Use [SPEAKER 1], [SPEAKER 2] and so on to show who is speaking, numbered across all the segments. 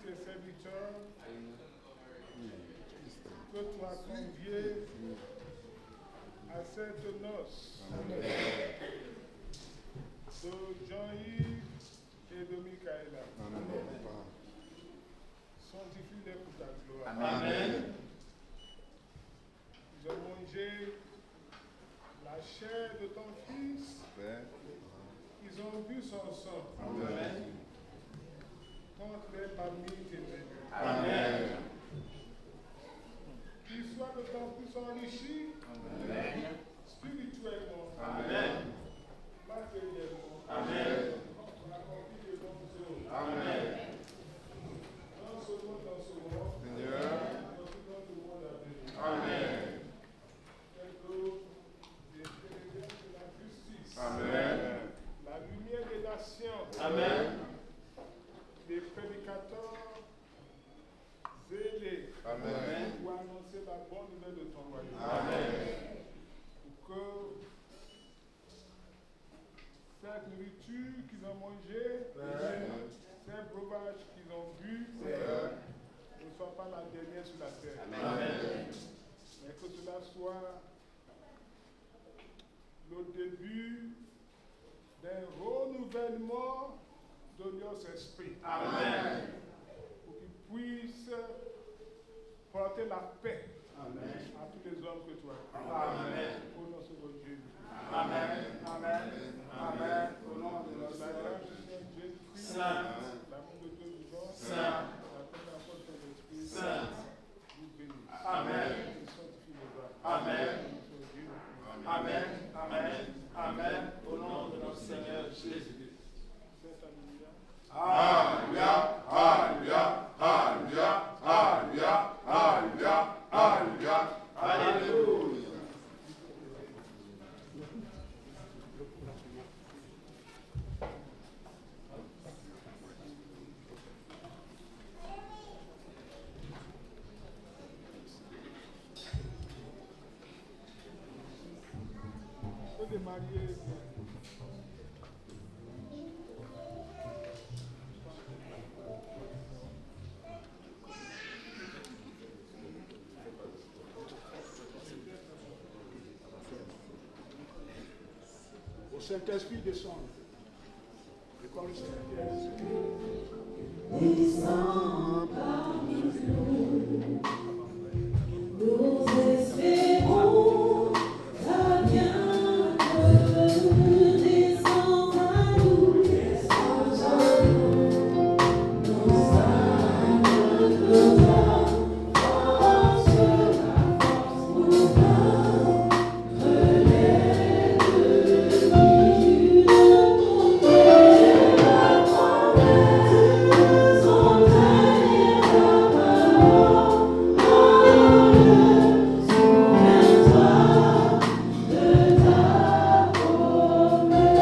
[SPEAKER 1] tes serviteurs que tu as conviés à cette noce de Jean-Yves et de Michaela. Sanctifie-les pour ta gloire.
[SPEAKER 2] Amen.
[SPEAKER 1] Ils ont mangé la chair de ton fils. Ils ont bu son sang.
[SPEAKER 2] Amen.
[SPEAKER 1] Compte-les parmi tes élus.
[SPEAKER 2] Amen.
[SPEAKER 1] Qu'ils soient de ton plus enrichis spirituellement,
[SPEAKER 2] Amen.
[SPEAKER 1] matériellement,
[SPEAKER 2] Amen.
[SPEAKER 1] accomplis de bonnes œuvres.
[SPEAKER 2] Amen.
[SPEAKER 1] Non seulement dans ce monde,
[SPEAKER 2] Seigneur.
[SPEAKER 1] mais aussi dans le monde à venir.
[SPEAKER 2] Amen.
[SPEAKER 1] Tels que les ténèbres de la justice,
[SPEAKER 2] Amen.
[SPEAKER 1] la lumière de la science,
[SPEAKER 2] Amen.
[SPEAKER 1] les prédicateurs zélés
[SPEAKER 2] Amen.
[SPEAKER 1] pour annoncer la bonne nouvelle de ton royaume.
[SPEAKER 2] Amen.
[SPEAKER 1] Pour que cette nourriture qu'ils ont mangée, ces breuvages qu'ils ont bu, ne soit pas la dernière sur la terre.
[SPEAKER 2] Amen.
[SPEAKER 1] Mais que cela soit le début d'un renouvellement de leurs esprits.
[SPEAKER 2] Amen.
[SPEAKER 1] Pour qu'ils puissent porter la paix
[SPEAKER 2] Amen.
[SPEAKER 1] à tous les hommes que tu as créés.
[SPEAKER 2] Amen.
[SPEAKER 1] Au nom de Jésus.
[SPEAKER 2] Amen. Amen. Amen. Au nom de notre
[SPEAKER 1] La
[SPEAKER 2] Seigneur.
[SPEAKER 1] grâce du Seigneur Jésus-Christ,
[SPEAKER 2] Saint.
[SPEAKER 1] l'amour de Dieu vivant,
[SPEAKER 2] Saint.
[SPEAKER 1] la première force de l'Esprit,
[SPEAKER 2] Saint.
[SPEAKER 1] nous bénisse.
[SPEAKER 2] Amen.
[SPEAKER 1] Et sanctifie nos âmes.
[SPEAKER 2] Amen.
[SPEAKER 1] Au nom de Jésus.
[SPEAKER 2] Amen. Amen. Amen. Au nom de notre Seigneur Jésus.
[SPEAKER 1] C'est alléluia.
[SPEAKER 2] Alléluia. Alléluia. Alléluia. Alléluia. Alléluia. Alléluia. Alléluia.
[SPEAKER 1] Ceux des mariés,
[SPEAKER 3] Au Saint-Esprit descend. Et quand le Saint-Esprit
[SPEAKER 4] Descends parmi nous, nous espérons ta bienvenue. Descends à nous, descends à nous, nos âmes de toi, force la force nous donne, relève de vie, ton père, la promesse, son taille ta parole, souviens-toi de ta promesse.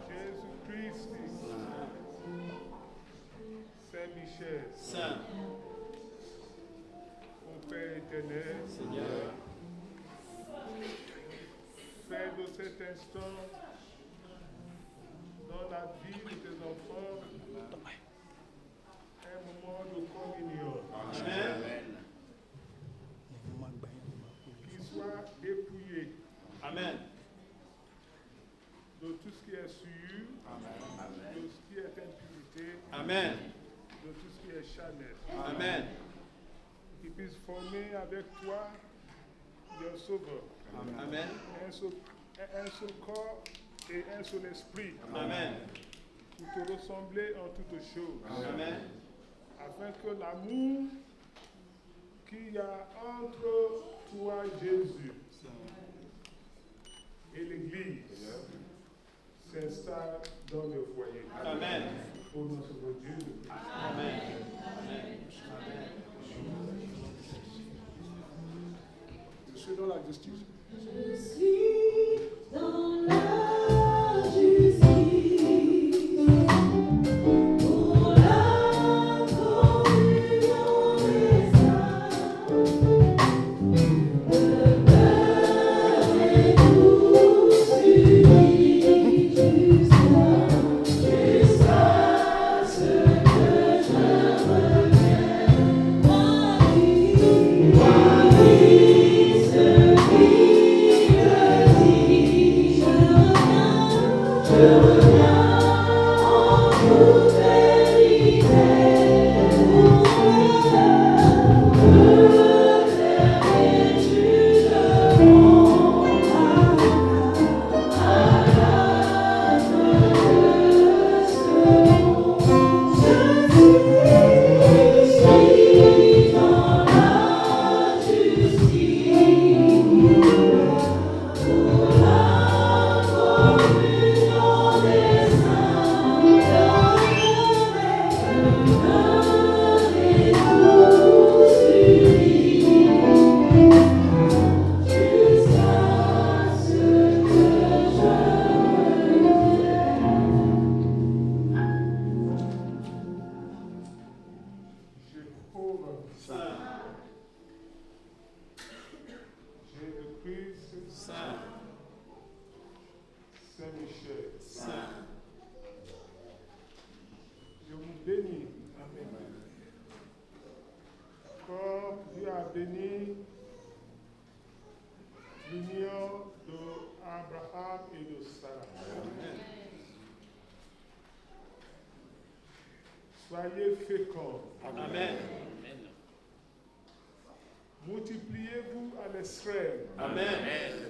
[SPEAKER 1] Jésus-Christ, Saint-Michel,
[SPEAKER 2] Saint.
[SPEAKER 1] mon Père éternel,
[SPEAKER 2] Seigneur.
[SPEAKER 1] fais de cet instant dans la vie de tes enfants un moment de communion
[SPEAKER 2] Amen.
[SPEAKER 1] qui soit dépouillé
[SPEAKER 2] Amen.
[SPEAKER 1] de tout ce qui est souillure, de ce qui est impurité,
[SPEAKER 2] Amen.
[SPEAKER 1] de tout ce qui est charnel.
[SPEAKER 2] Amen.
[SPEAKER 1] Qui puisse former avec toi le Sauveur.
[SPEAKER 2] Amen.
[SPEAKER 1] Un seul corps et un seul esprit
[SPEAKER 2] Amen.
[SPEAKER 1] pour te ressembler en toutes choses.
[SPEAKER 2] Amen.
[SPEAKER 1] Afin que l'amour qu'il y a entre toi, Jésus, et l'Église s'installe dans le foyer.
[SPEAKER 2] Amen.
[SPEAKER 1] Au nom de Dieu.
[SPEAKER 2] Amen.
[SPEAKER 3] je suis dans la justice.
[SPEAKER 4] Je suis dans la justice pour la communion des âmes. Le cœur est tous unis.
[SPEAKER 1] Soyez féconds.
[SPEAKER 2] Amen.
[SPEAKER 1] Multipliez-vous à l'extrême.
[SPEAKER 2] Amen.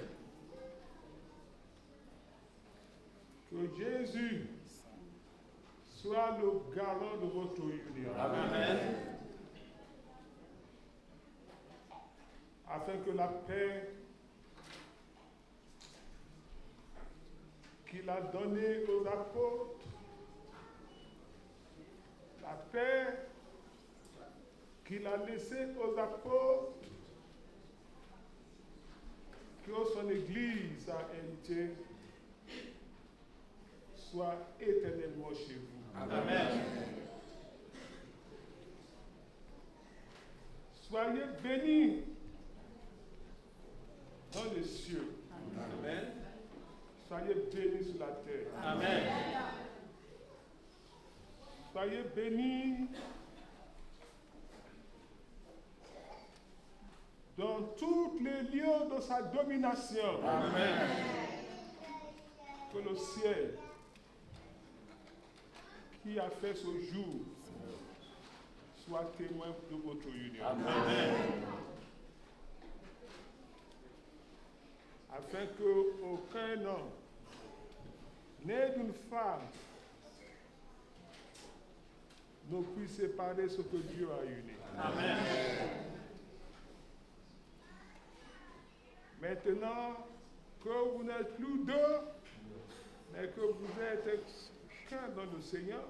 [SPEAKER 1] Que Jésus soit le garant de votre union.
[SPEAKER 2] Amen.
[SPEAKER 1] Afin que la paix qu'il a donnée aux apôtres, la paix qu'il a laissée aux apôtres, que son Église a hérité, soit éternellement chez vous.
[SPEAKER 2] Amen.
[SPEAKER 1] Soyez bénis dans les cieux.
[SPEAKER 2] Amen.
[SPEAKER 1] Soyez bénis sur la terre.
[SPEAKER 2] Amen.
[SPEAKER 1] Soyez bénis dans tous les lieux de sa domination.
[SPEAKER 2] Amen.
[SPEAKER 1] Que le ciel qui a fait ce jour soit témoin de votre union.
[SPEAKER 2] Amen.
[SPEAKER 1] Afin qu'aucun homme né d'une femme ne puisse séparer ce que Dieu a uni.
[SPEAKER 2] Amen.
[SPEAKER 1] Maintenant que vous n'êtes plus deux, mais que vous êtes qu'un dans le Seigneur,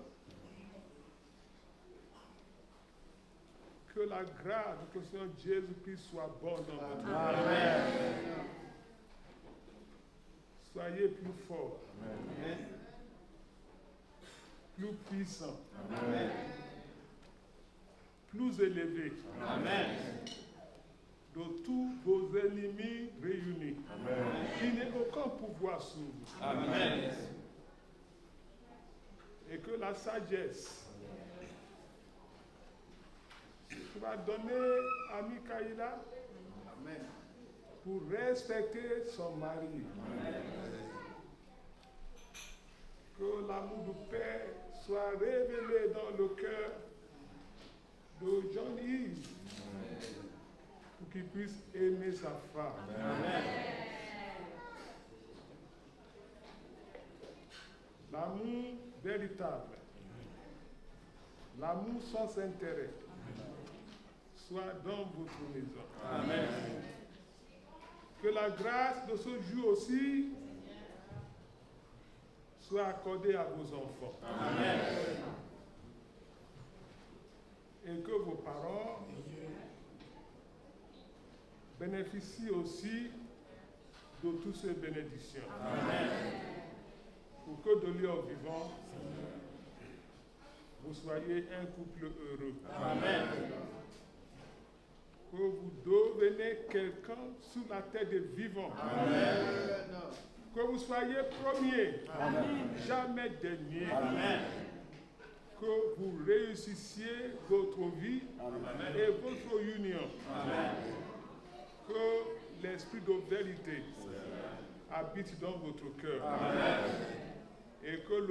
[SPEAKER 1] que la grâce de notre Seigneur Jésus-Christ soit bonne dans votre vie.
[SPEAKER 2] Amen.
[SPEAKER 1] Soyez plus forts,
[SPEAKER 2] Amen.
[SPEAKER 1] plus puissants,
[SPEAKER 2] Amen.
[SPEAKER 1] plus élevés
[SPEAKER 2] Amen.
[SPEAKER 1] de tous vos ennemis réunis.
[SPEAKER 2] Amen.
[SPEAKER 1] Qu'il n'ait aucun pouvoir sur vous.
[SPEAKER 2] Amen.
[SPEAKER 1] Et que la sagesse soit donnée à Mikaïla pour respecter son mari. Que l'amour du Père soit révélé dans le cœur de Johnny pour qu'il puisse aimer sa femme.
[SPEAKER 2] Amen.
[SPEAKER 1] L'amour véritable, l'amour sans intérêt, soit dans votre maison.
[SPEAKER 2] Amen.
[SPEAKER 1] Que la grâce de ce jour aussi soit accordée à vos enfants.
[SPEAKER 2] Amen.
[SPEAKER 1] Et que vos parents bénéficient aussi de toutes ces bénédictions.
[SPEAKER 2] Amen.
[SPEAKER 1] Pour que de leur vivant, vous soyez un couple heureux.
[SPEAKER 2] Amen.
[SPEAKER 1] Que vous devenez quelqu'un sur la terre des vivants.
[SPEAKER 2] Amen.
[SPEAKER 1] Que vous soyez premier, jamais dernier.
[SPEAKER 2] Amen.
[SPEAKER 1] Que vous réussissiez votre vie et votre union.
[SPEAKER 2] Amen.
[SPEAKER 1] Que l'esprit de vérité habite dans votre cœur.
[SPEAKER 2] Amen.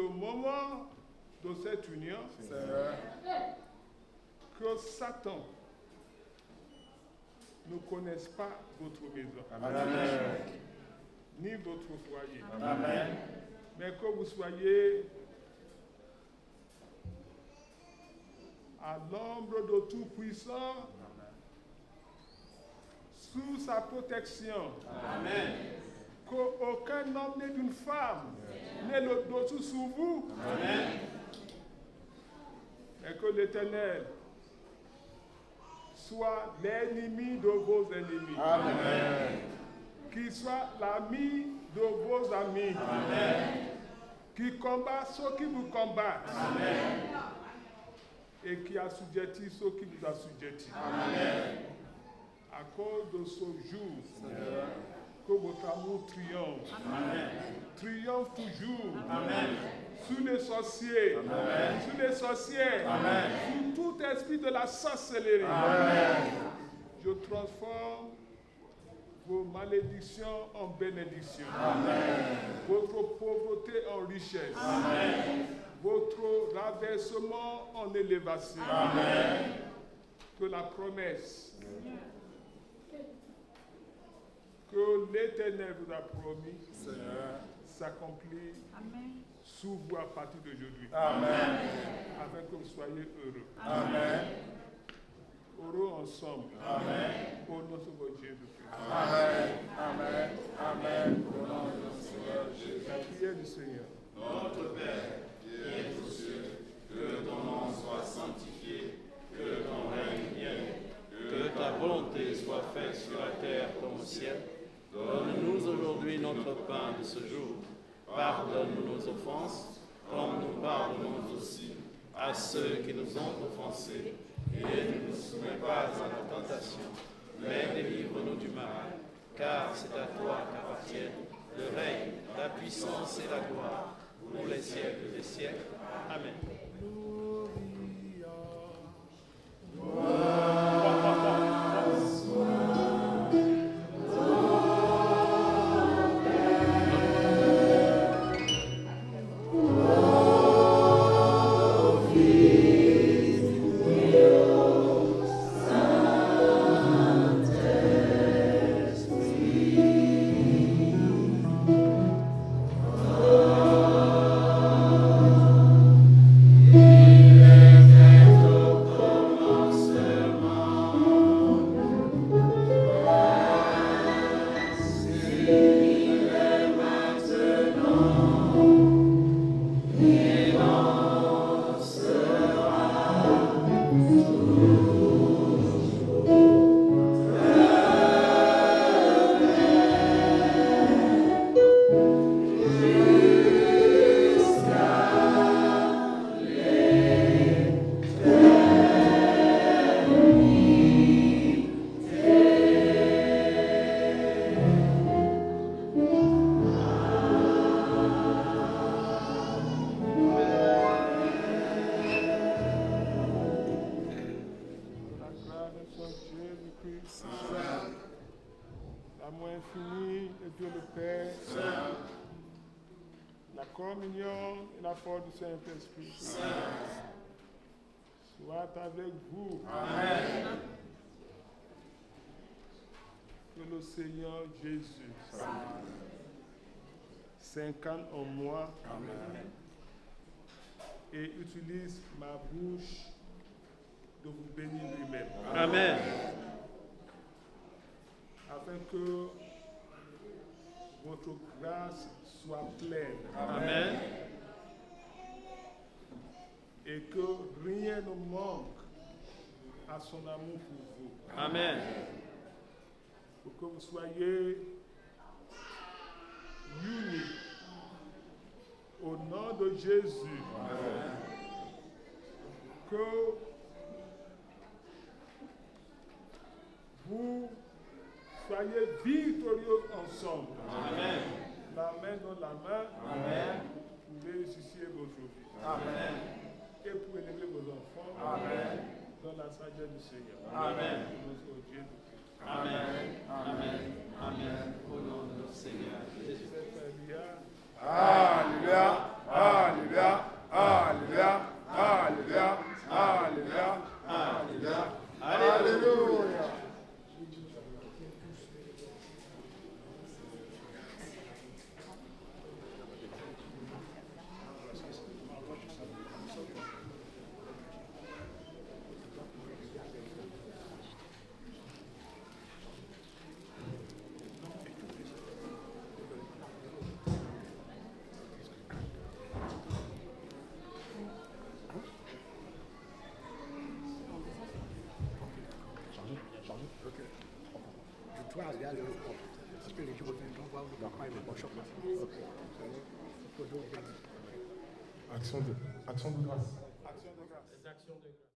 [SPEAKER 1] le moment de cette union,
[SPEAKER 2] Seigneur,
[SPEAKER 1] que Satan ne connaisse pas votre maison,
[SPEAKER 2] Amen.
[SPEAKER 1] ni votre foyer,
[SPEAKER 2] Amen.
[SPEAKER 1] mais que vous soyez à l'ombre de Tout-Puissant, sous sa protection.
[SPEAKER 2] Amen.
[SPEAKER 1] Qu'aucun homme né d'une femme n'ait le dessus sur vous,
[SPEAKER 2] Amen.
[SPEAKER 1] et que l'Éternel soit l'ennemi de vos ennemis,
[SPEAKER 2] Amen.
[SPEAKER 1] qu'il soit l'ami de vos amis,
[SPEAKER 2] Amen.
[SPEAKER 1] qui combat ceux qui vous combattent,
[SPEAKER 2] Amen.
[SPEAKER 1] et qui assujettit ceux qui vous assujettissent.
[SPEAKER 2] Amen.
[SPEAKER 1] À cause de ce jour,
[SPEAKER 2] Seigneur.
[SPEAKER 1] que votre amour triomphe.
[SPEAKER 2] Amen.
[SPEAKER 1] Triomphe toujours.
[SPEAKER 2] Amen.
[SPEAKER 1] Sur les sorciers.
[SPEAKER 2] Amen.
[SPEAKER 1] Sur les sorcières.
[SPEAKER 2] Amen.
[SPEAKER 1] Sur tout esprit de la sorcellerie.
[SPEAKER 2] Amen.
[SPEAKER 1] Je transforme vos malédictions en bénédictions.
[SPEAKER 2] Amen.
[SPEAKER 1] Votre pauvreté en richesse.
[SPEAKER 2] Amen.
[SPEAKER 1] Votre rabaissement en élévation.
[SPEAKER 2] Amen.
[SPEAKER 1] Que la promesse que l'Éternel vous a promis
[SPEAKER 2] Seigneur.
[SPEAKER 1] s'accomplit sous vous à partir d'aujourd'hui,
[SPEAKER 2] Amen.
[SPEAKER 1] afin que vous soyez heureux.
[SPEAKER 2] Amen.
[SPEAKER 1] Heureux ensemble.
[SPEAKER 2] Amen.
[SPEAKER 1] Au nom de votre Jésus-Christ.
[SPEAKER 2] Amen. Amen. Amen. Au nom de notre Seigneur Jésus.
[SPEAKER 1] La prière du Seigneur.
[SPEAKER 2] Notre Père, qui es aux cieux, que ton nom soit sanctifié, que ton règne vienne, que ta volonté soit faite sur la terre comme au ciel. Donne-nous aujourd'hui notre pain de ce jour. Pardonne-nous nos offenses, comme nous pardonnons aussi à ceux qui nous ont offensés. Et ne nous soumets pas à la tentation, mais délivre-nous du mal, car c'est à toi qu'appartiennent le règne, la puissance et la gloire, pour les siècles des siècles. Amen.
[SPEAKER 1] L'amour infini de Dieu le Père, la communion et la force du Saint-Esprit soit avec vous.
[SPEAKER 2] Amen.
[SPEAKER 1] Que le Seigneur Jésus s'incarne en moi et utilise ma bouche de vous bénir lui-même.
[SPEAKER 2] Amen.
[SPEAKER 1] Afin que votre grâce soit pleine
[SPEAKER 2] Amen.
[SPEAKER 1] et que rien ne manque à son amour pour vous.
[SPEAKER 2] Amen.
[SPEAKER 1] Pour que vous soyez unis au nom de Jésus.
[SPEAKER 2] Amen.
[SPEAKER 1] Que vous soyez victorieux ensemble.
[SPEAKER 2] Amen.
[SPEAKER 1] La main dans la main.
[SPEAKER 2] Amen.
[SPEAKER 1] Pour réussir vos jours.
[SPEAKER 2] Amen.
[SPEAKER 1] Et pour élever vos enfants.
[SPEAKER 2] Amen.
[SPEAKER 1] Dans la sagesse du Seigneur.
[SPEAKER 2] Amen.
[SPEAKER 1] Notre Jésus-Christ.
[SPEAKER 2] Amen. Amen. Amen. Au nom de notre Seigneur Jésus.
[SPEAKER 1] Alléluia.
[SPEAKER 2] Alléluia. Alléluia.
[SPEAKER 1] Action de grâce.
[SPEAKER 2] Les actions de grâce.